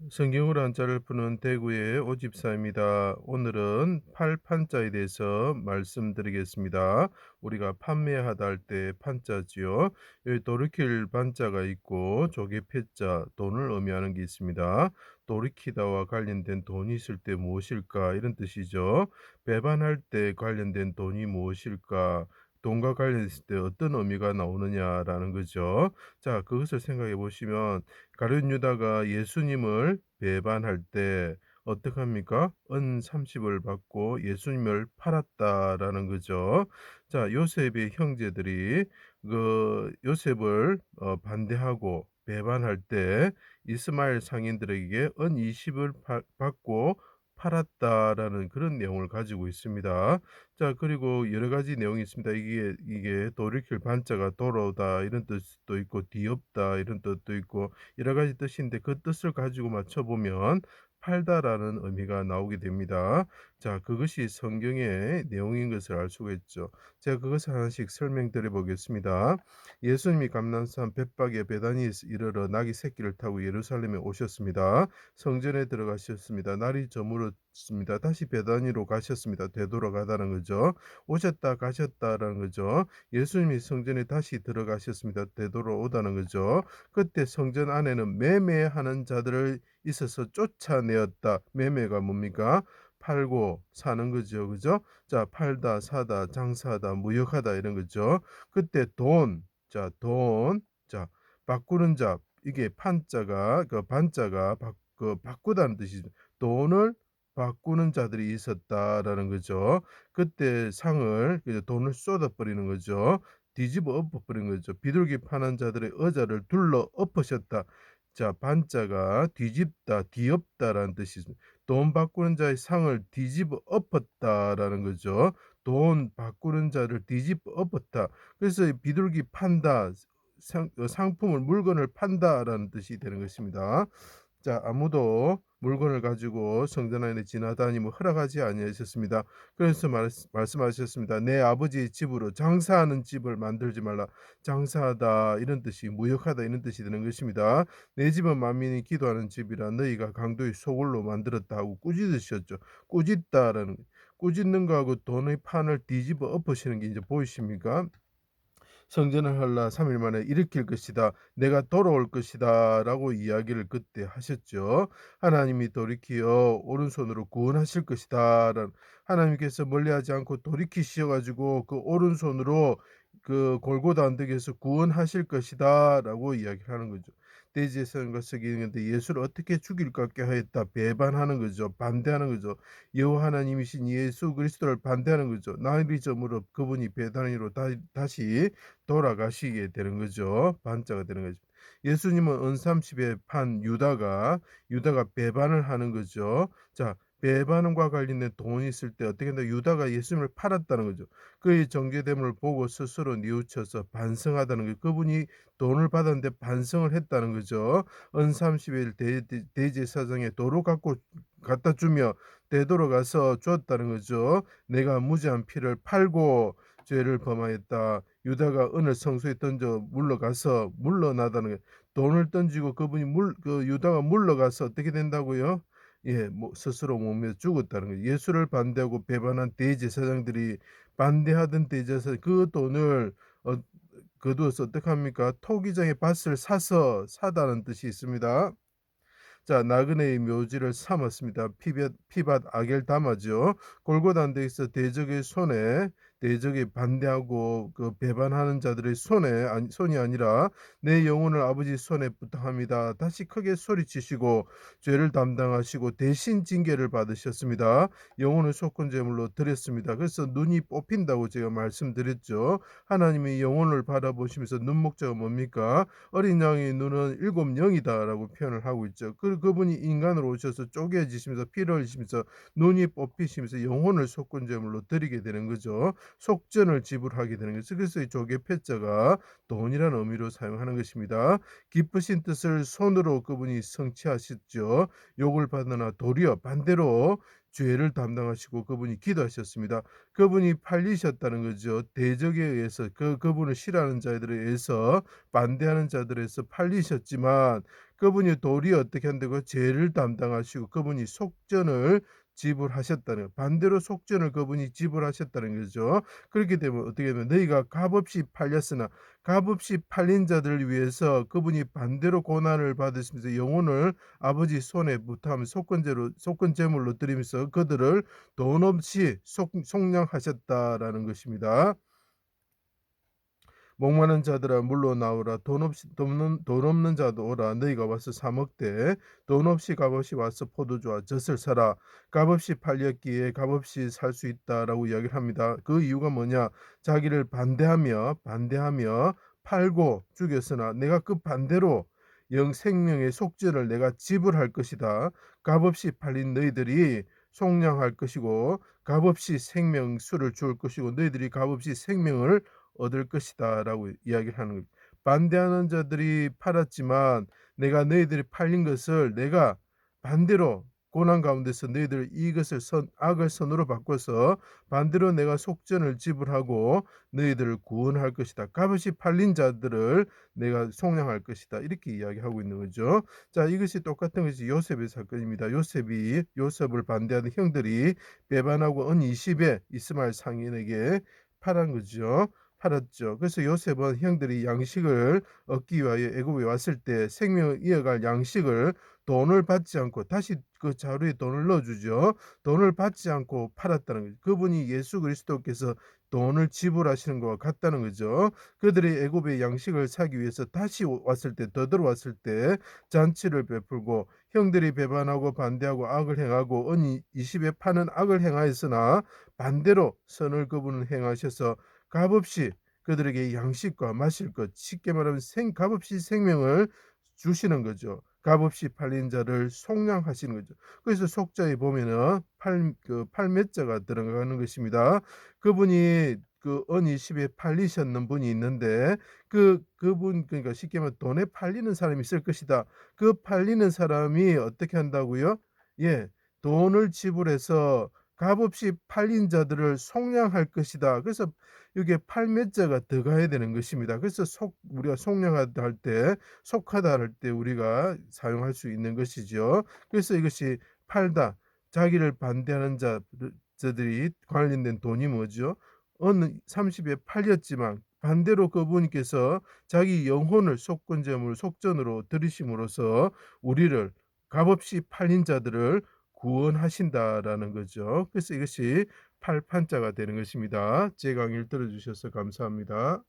성경으로 한자를 푸는 대구의 오집사입니다. 오늘은 팔판자에 대해서 말씀드리겠습니다. 우리가 판매하다 할 때 판자지요. 여기 돌이킬 판자가 있고 조개 패자 돈을 의미하는 게 있습니다. 돌이키다와 관련된 돈이 있을 때 무엇일까 이런 뜻이죠. 배반할 때 관련된 돈이 무엇일까? 돈과 관련했을 때 어떤 의미가 나오느냐라는 거죠. 자, 그것을 생각해 보시면 가룟 유다가 예수님을 배반할 때 어떡합니까? 은 30을 받고 예수님을 팔았다라는 거죠. 자, 요셉의 형제들이 그 요셉을 반대하고 배반할 때 이스마엘 상인들에게 은 20을 받고 팔았다라는 그런 내용을 가지고 있습니다. 자, 그리고 여러 가지 내용이 있습니다. 이게 돌이킬 반자가 돌아오다 이런 뜻도 있고 뒤엎다 이런 뜻도 있고 여러 가지 뜻인데 그 뜻을 가지고 맞춰보면 팔다라는 의미가 나오게 됩니다. 자, 그것이 성경의 내용인 것을 알 수가 있죠. 제가 그것을 하나씩 설명드려 보겠습니다. 예수님이 감난산 벳박에 베다니에 이르러 나귀 새끼를 타고 예루살렘에 오셨습니다. 성전에 들어가셨습니다. 날이 저물었습니다. 다시 베다니로 가셨습니다. 되돌아가다는 거죠. 오셨다 가셨다라는 거죠. 예수님이 성전에 다시 들어가셨습니다. 되돌아오다는 거죠. 그때 성전 안에는 매매하는 자들을 있어서 쫓아내었다. 매매가 뭡니까? 팔고 사는 거죠. 그죠? 자, 팔다, 사다, 장사하다, 무역하다 이런 거죠. 그때 돈, 자, 돈, 자, 바꾸는 자, 이게 판자가 그 반자가 바꾸다는 뜻이죠. 돈을 바꾸는 자들이 있었다라는 거죠. 그때 상을 돈을 쏟아버리는 거죠. 뒤집어 엎어버린 거죠. 비둘기 파는 자들의 의자를 둘러 엎으셨다. 자, 반자가 뒤집다, 뒤엎다라는 뜻이 있습니다. 돈 바꾸는 자의 상을 뒤집어 엎었다라는 거죠. 돈 바꾸는 자를 뒤집어 엎었다. 그래서 비둘기 판다, 상품을 물건을 판다라는 뜻이 되는 것입니다. 자, 아무도 물건을 가지고 성전 안에 지나다니며 허락하지 아니하셨습니다. 그래서 말씀하셨습니다. 내 아버지의 집으로 장사하는 집을 만들지 말라. 장사하다 이런 뜻이 무역하다 이런 뜻이 되는 것입니다. 내 집은 만민이 기도하는 집이라 너희가 강도의 소굴로 만들었다 하고 꾸짖으셨죠. 꾸짖다라는 꾸짖는 거하고 돈의 판을 뒤집어 엎으시는 게 이제 보이십니까? 성전을 헐라 3일 만에 일으킬 것이다. 내가 돌아올 것이다. 라고 이야기를 그때 하셨죠. 하나님이 돌이키어 오른손으로 구원하실 것이다. 하나님께서 멀리하지 않고 돌이키셔 가지고 그 오른손으로 그 골고다 언덕에서 구원하실 것이다. 라고 이야기를 하는 거죠. 대제사장과 서기는데 예수를 어떻게 죽일까 하였다. 배반하는 거죠. 반대하는 거죠. 여호와 하나님이신 예수 그리스도를 반대하는 거죠. 날이 저물어 그분이 배단위로 다시 돌아가시게 되는 거죠. 반자가 되는 거죠. 예수님은 은삼십에 판 유다가 배반을 하는 거죠. 자, 배반과 관련된 돈이 있을 때 어떻게 된다? 유다가 예수님을 팔았다는 거죠. 그의 정죄됨을 보고 스스로 뉘우쳐서 반성하다는 거예요. 그분이 돈을 받았는데 반성을 했다는 거죠. 은삼십일 대제사장에 도로 갖다 주며 되돌아가서 주었다는 거죠. 내가 무죄한 피를 팔고 죄를 범하였다. 유다가 은을 성소에 던져 물러가서 물러나다는 거예요. 돈을 던지고 그분이 유다가 물러가서 어떻게 된다고요? 예, 뭐 스스로 몸에 죽었다는 거예요. 예수를 반대하고 배반한 대제사장들이 반대하던 대제사장 그 돈을 어, 거두어서 어떡합니까? 토기장의 밭을 사다는 뜻이 있습니다. 자, 나그네의 묘지를 삼았습니다. 피밭 아겔 담아죠. 골고다 언덕에서 대적의 손에 대적에 반대하고 그 배반하는 자들의 손이 아니라 내 영혼을 아버지 손에 부탁합니다. 다시 크게 소리치시고 죄를 담당하시고 대신 징계를 받으셨습니다. 영혼을 속건 제물로 드렸습니다. 그래서 눈이 뽑힌다고 제가 말씀드렸죠. 하나님이 영혼을 바라보시면서 눈목자가 뭡니까? 어린 양의 눈은 일곱 영이다라고 표현을 하고 있죠. 그분이 인간으로 오셔서 쪼개지시면서 피를 흘리시면서 눈이 뽑히시면서 영혼을 속건제물로 드리게 되는 거죠. 속전을 지불하게 되는 거죠. 그래서 이 조개 패자가 돈이라는 의미로 사용하는 것입니다. 기쁘신 뜻을 손으로 그분이 성취하셨죠. 욕을 받으나 도리어 반대로 죄를 담당하시고 그분이 기도하셨습니다. 그분이 팔리셨다는 거죠. 대적에 의해서 그분을 싫어하는 자들에 의해서 반대하는 자들에서 팔리셨지만 그분이 도리어 어떻게 한다고 죄를 담당하시고 그분이 속전을 지불하셨다는, 반대로 속전을 그분이 지불하셨다는 거죠. 그렇게 되면 어떻게 되면 너희가 값없이 팔렸으나, 값없이 팔린 자들을 위해서 그분이 반대로 고난을 받으시면서 영혼을 아버지 손에 부탁하며 속건제물로 드리면서 그들을 돈 없이 속량하셨다라는 것입니다. 목마른 자들아 물로 나오라. 돈 없는 자도 오라. 너희가 와서 사 먹되 돈 없이 값없이 와서 포도주와 젖을 사라. 값없이 팔렸기에 값없이 살 수 있다라고 이야기를 합니다. 그 이유가 뭐냐? 자기를 반대하며 팔고 죽였으나 내가 그 반대로 생명의 속죄를 내가 지불할 것이다. 값없이 팔린 너희들이 속량할 것이고 값없이 생명수를 줄 것이고 너희들이 값없이 생명을 얻을 것이다라고 이야기를 하는 거예요. 반대하는 자들이 팔았지만 내가 너희들이 팔린 것을 내가 반대로 고난 가운데서 너희들 이것을 악을 선으로 바꿔서 반대로 내가 속전을 지불하고 너희들을 구원할 것이다. 값없이 팔린 자들을 내가 속량할 것이다. 이렇게 이야기하고 있는 거죠. 자, 이것이 똑같은 것이 요셉의 사건입니다. 요셉을 반대하는 형들이 배반하고 은 20에 이스마엘 상인에게 팔은 거죠. 팔았죠. 그래서 요셉은 형들이 양식을 얻기 위하여 애굽에 왔을 때 생명을 이어갈 양식을 돈을 받지 않고 다시 그 자루에 돈을 넣어주죠. 돈을 받지 않고 팔았다는 거죠. 그분이 예수 그리스도께서 돈을 지불하시는 것과 같다는 거죠. 그들이 애굽의 양식을 사기 위해서 다시 왔을 때, 되돌아왔을 때 잔치를 베풀고 형들이 배반하고 반대하고 악을 행하고 은 20에 파는 악을 행하였으나 반대로 선을 그분은 행하셔서 값없이 그들에게 양식과 마실 것, 쉽게 말하면 값없이 생명을 주시는 거죠. 값없이 팔린 자를 속량하시는 거죠. 그래서 속자에 보면은 팔매자가 들어가는 것입니다. 그분이 은이십에 팔리셨는 분이 있는데 그분, 그러니까 쉽게 말하면 돈에 팔리는 사람이 있을 것이다. 그 팔리는 사람이 어떻게 한다고요? 예, 돈을 지불해서 값없이 팔린 자들을 속량할 것이다. 그래서 이게 팔매자가 들어가야 되는 것입니다. 그래서 우리가 속량하다 할 때, 속하다 할 때 우리가 사용할 수 있는 것이죠. 그래서 이것이 팔다, 자기를 반대하는 자들이 관련된 돈이 뭐죠? 어느 30에 팔렸지만 반대로 그분께서 자기 영혼을 속전으로 들이심으로써 우리를 값없이 팔린 자들을 구원하신다라는 거죠. 그래서 이것이 팔판자가 되는 것입니다. 제 강의를 들어주셔서 감사합니다.